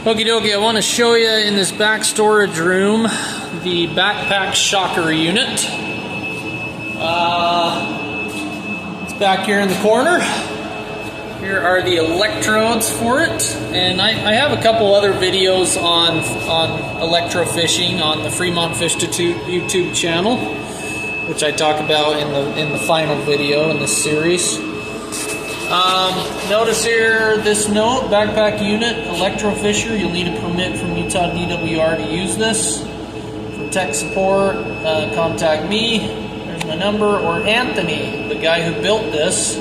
Okie dokie, I want to show you in this back storage room the backpack shocker unit. It's back here in the corner. Here are the electrodes for it, and I have a couple other videos on electrofishing on the Fremont Fish to YouTube channel, which I talk about in the final video in this series. Notice here this note, backpack unit, electrofisher. You'll need a permit from Utah DWR to use this. For tech support, contact me. There's my number, or Anthony, the guy who built this,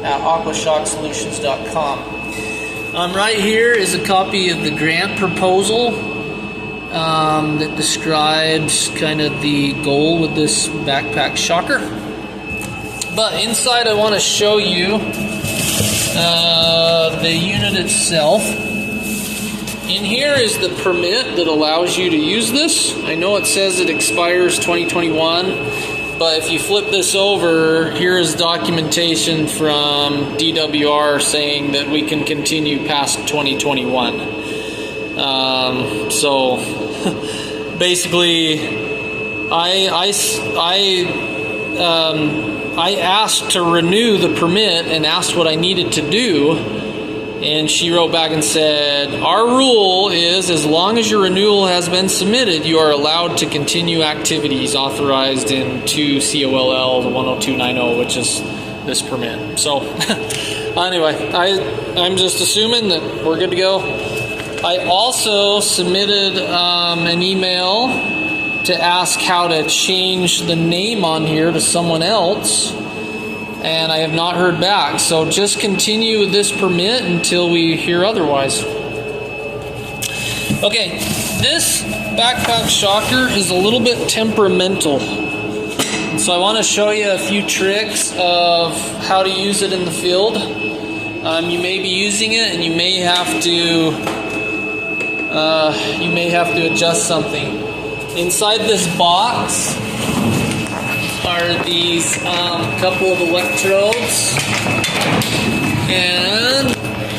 at aquashocksolutions.com. Right here is a copy of the grant proposal that describes kind of the goal with this backpack shocker. But inside I want to show you the unit itself. In here is the permit that allows you to use this. I know it says it expires 2021, but if you flip this over, here is documentation from DWR saying that we can continue past 2021. So basically, I asked to renew the permit and asked what I needed to do, and she wrote back and said, our rule is as long as your renewal has been submitted, you are allowed to continue activities authorized in 2 COLL 10290, which is this permit. So anyway, I'm just assuming that we're good to go. I also submitted an email to ask how to change the name on here to someone else, and I have not heard back. So just continue with this permit until we hear otherwise. Okay, this backpack shocker is a little bit temperamental, so I want to show you a few tricks of how to use it in the field. You may be using it and you may have to adjust something. Inside this box are these couple of electrodes, and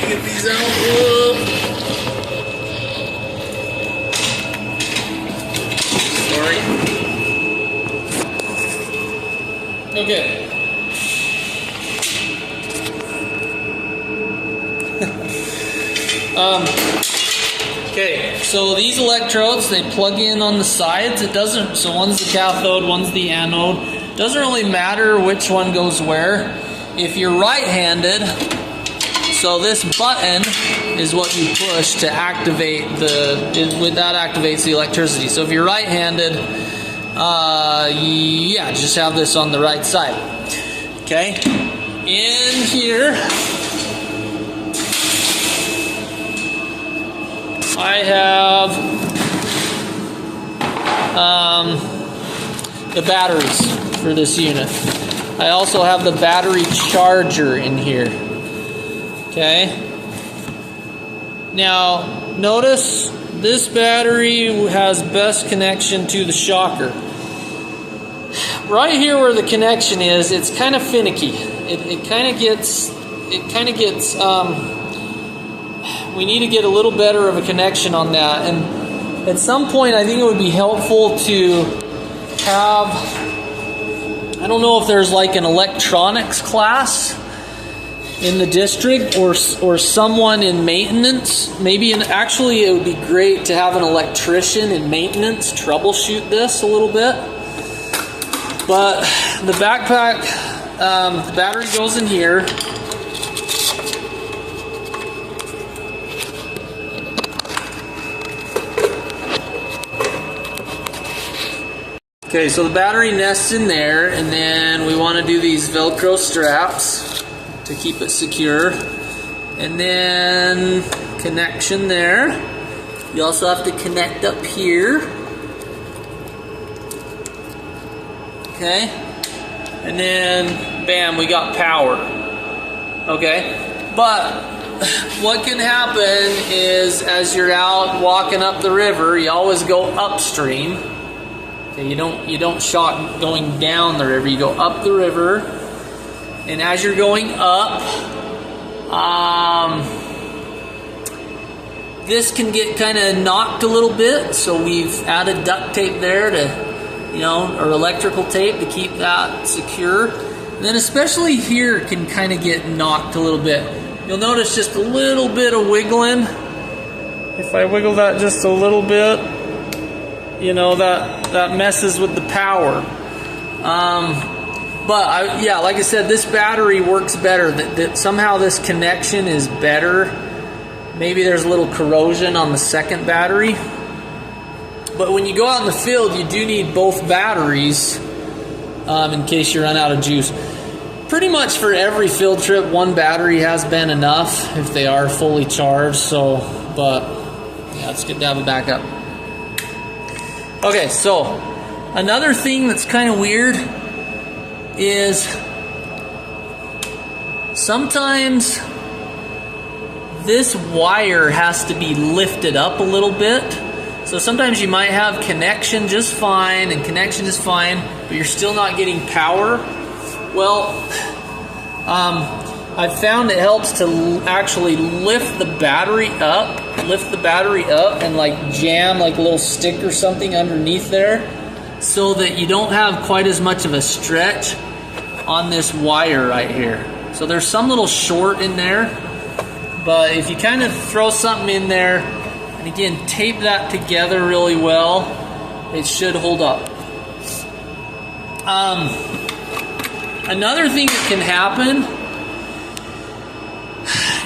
get these out. Sorry. Okay. Okay, so these electrodes, they plug in on the sides. It doesn't, so one's the cathode, one's the anode. Doesn't really matter which one goes where. If you're right-handed, so this button is what you push to activate that activates the electricity. So if you're right-handed, yeah, just have this on the right side. Okay, in here, I have the batteries for this unit. I also have the battery charger in here. Okay. Now, notice this battery has best connection to the shocker. Right here where the connection is, it's kind of finicky. It kind of gets, we need to get a little better of a connection on that. And at some point, I think it would be helpful to have, I don't know if there's like an electronics class in the district or someone in maintenance. Maybe, actually it would be great to have an electrician in maintenance troubleshoot this a little bit. But the backpack, the battery goes in here. Okay, so the battery nests in there, and then we want to do these Velcro straps to keep it secure. And then connection there. You also have to connect up here. Okay, and then bam, we got power. Okay, but what can happen is as you're out walking up the river, you always go upstream. Okay, you don't shock going down the river, you go up the river, and as you're going up, this can get kind of knocked a little bit, so we've added duct tape there to, or electrical tape to keep that secure. And then especially here can kind of get knocked a little bit. You'll notice just a little bit of wiggling. If I wiggle that just a little bit, that messes with the power. But like I said, this battery works better. That somehow this connection is better. Maybe there's a little corrosion on the second battery. But when you go out in the field, you do need both batteries in case you run out of juice. Pretty much for every field trip, one battery has been enough if they are fully charged. But it's good to have a backup. Okay, so another thing that's kind of weird is sometimes this wire has to be lifted up a little bit. So sometimes you might have connection just fine, but you're still not getting power. Well, I've found it helps to actually lift the battery up and like jam like a little stick or something underneath there, so that you don't have quite as much of a stretch on this wire right here. So there's some little short in there, but if you kind of throw something in there and again tape that together really well, it should hold up. Another thing that can happen,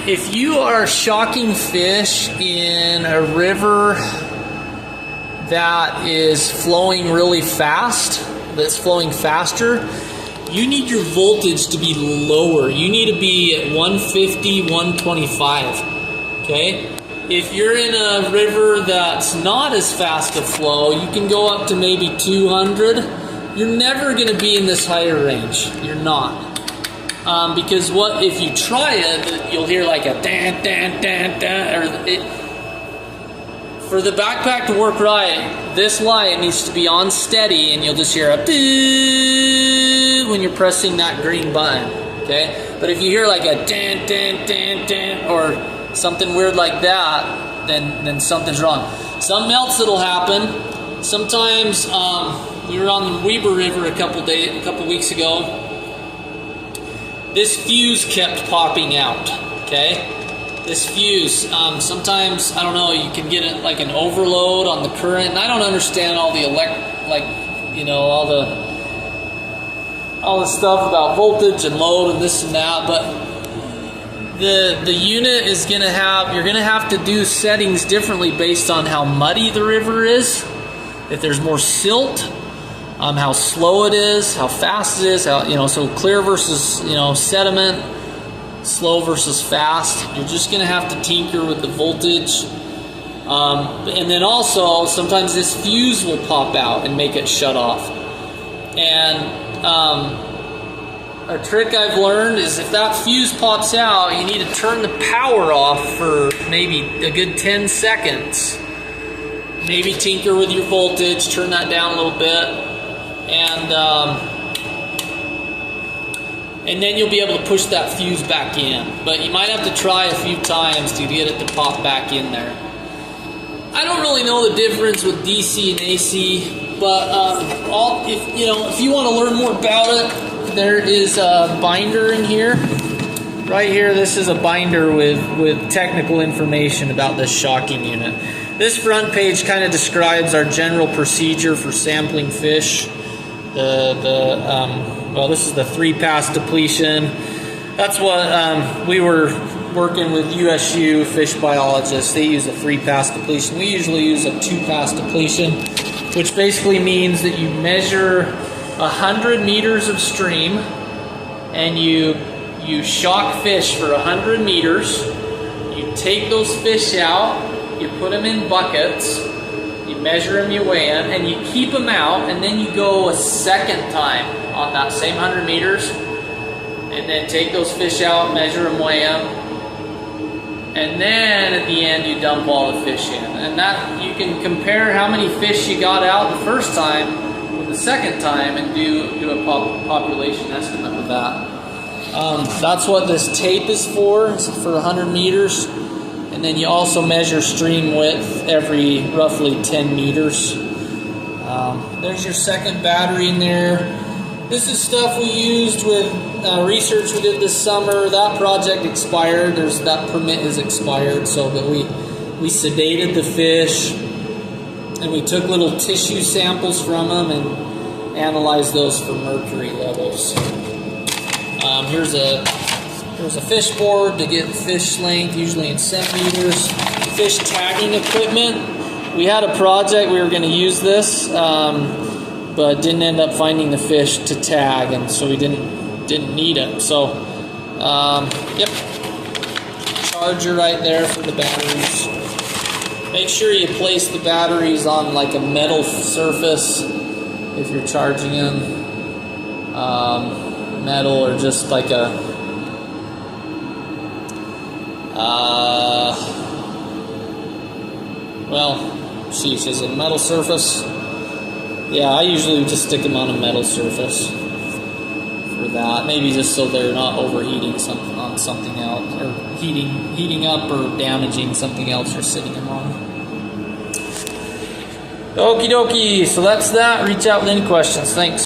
if you are shocking fish in a river that is flowing really fast, that's flowing faster, you need your voltage to be lower. You need to be at 150, 125, okay? If you're in a river that's not as fast a flow, you can go up to maybe 200. You're never going to be in this higher range. You're not. Because if you try it, you'll hear like a dan, dan, dan, dan, for the backpack to work right, this light needs to be on steady, and you'll just hear a beep when you're pressing that green button, okay? But if you hear like a dan, dan, dan, dan, or something weird like that, then something's wrong. Something else that'll happen, sometimes, we were on the Weber River a couple weeks ago. This fuse kept popping out, okay? This fuse, sometimes, I don't know, you can get it like an overload on the current, and I don't understand all the all the stuff about voltage and load and this and that, but the unit is you're gonna have to do settings differently based on how muddy the river is, if there's more silt, how slow it is, how fast it is, so clear versus, sediment, slow versus fast. You're just going to have to tinker with the voltage. And then also, sometimes this fuse will pop out and make it shut off. And a trick I've learned is if that fuse pops out, you need to turn the power off for maybe a good 10 seconds. Maybe tinker with your voltage, turn that down a little bit. And then you'll be able to push that fuse back in. But you might have to try a few times to get it to pop back in there. I don't really know the difference with DC and AC, but if you want to learn more about it, there is a binder in here. Right here, this is a binder with technical information about this shocking unit. This front page kind of describes our general procedure for sampling fish. This is the 3-pass depletion. That's what we were working with USU fish biologists. They use a 3-pass depletion. We usually use a 2-pass depletion, which basically means that you measure 100 meters of stream and you shock fish for 100 meters. You take those fish out, you put them in buckets, you measure them, you weigh them, and you keep them out, and then you go a second time on that same 100 meters, and then take those fish out, measure them, weigh them, and then at the end you dump all the fish in. And that you can compare how many fish you got out the first time with the second time and do a population estimate with that. That's what this tape is for. It's for 100 meters. And then you also measure stream width every roughly 10 meters. There's your second battery in there. This is stuff we used with research we did this summer. That project expired. That permit is expired, so that we sedated the fish, and we took little tissue samples from them and analyzed those for mercury levels. Here's a fish board to get fish length, usually in centimeters. Fish tagging equipment. We had a project we were going to use this, but didn't end up finding the fish to tag, and so we didn't need it. So, yep, charger right there for the batteries. Make sure you place the batteries on like a metal surface if you're charging them. Metal or just like a is it a metal surface? Yeah, I usually just stick them on a metal surface for that. Maybe just so they're not overheating on something else, or heating up or damaging something else you're sitting them on. Okie dokie, so that's that. Reach out with any questions. Thanks.